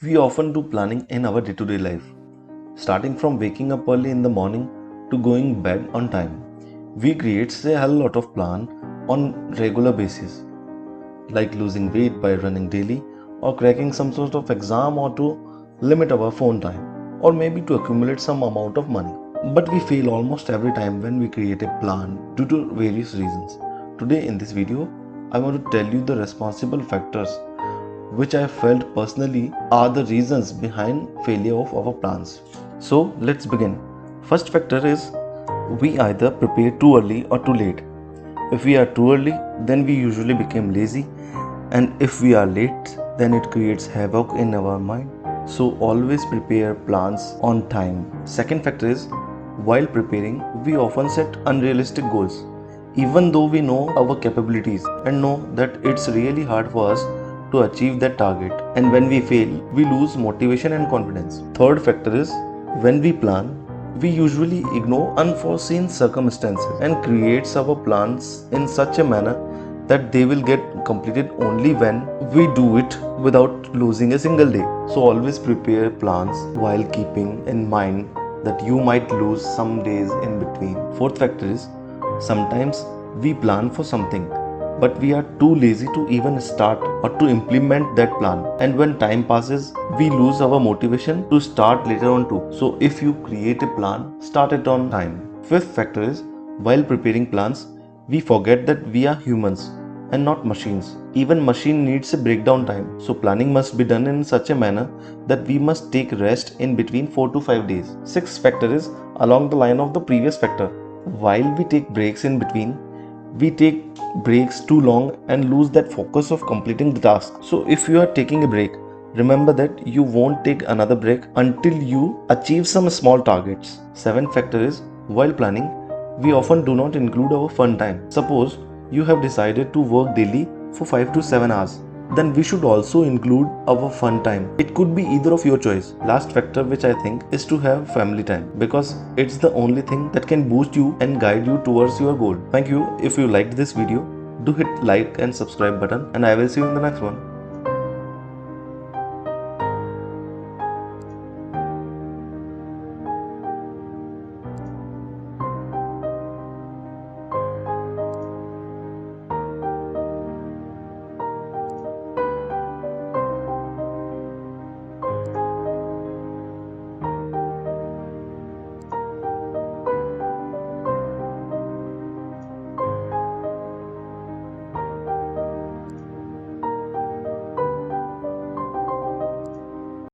We often do planning in our day-to-day life, starting from waking up early in the morning to going bed on time. We create a hell lot of plan on regular basis, like losing weight by running daily, or cracking some sort of exam, or to limit our phone time, or maybe to accumulate some amount of money. But we fail almost every time when we create a plan due to various reasons. Today in this video, I want to tell you the responsible factors which I felt personally are the reasons behind failure of our plans. So let's begin. First factor is we either prepare too early or too late. If we are too early, then we usually become lazy, and if we are late, then it creates havoc in our mind. So always prepare plans on time. Second factor is while preparing, we often set unrealistic goals. Even though we know our capabilities and know that it's really hard for us to achieve that target, and when we fail, we lose motivation and confidence. Third factor is when we plan, we usually ignore unforeseen circumstances and creates our plans in such a manner that they will get completed only when we do it without losing a single day. So always prepare plans while keeping in mind that you might lose some days in between. Fourth factor is sometimes we plan for something but we are too lazy to even start or to implement that plan, and when time passes we lose our motivation to start later on too. So if you create a plan, start it on time. Fifth factor is while preparing plans we forget that we are humans and not machines. Even machine needs a breakdown time, so planning must be done in such a manner that we must take rest in between 4 to 5 days. Sixth factor is along the line of the previous factor. While we take breaks in between, we take breaks too long and lose that focus of completing the task. So if you are taking a break, remember that you won't take another break until you achieve some small targets. Seventh factor is while planning, we often do not include our fun time. Suppose you have decided to work daily for 5 to 7 hours, then we should also include our fun time. It could be either of your choice. Last factor which I think is to have family time, because it's the only thing that can boost you and guide you towards your goal. Thank you. If you liked this video, do hit like and subscribe button, and I will see you in the next one.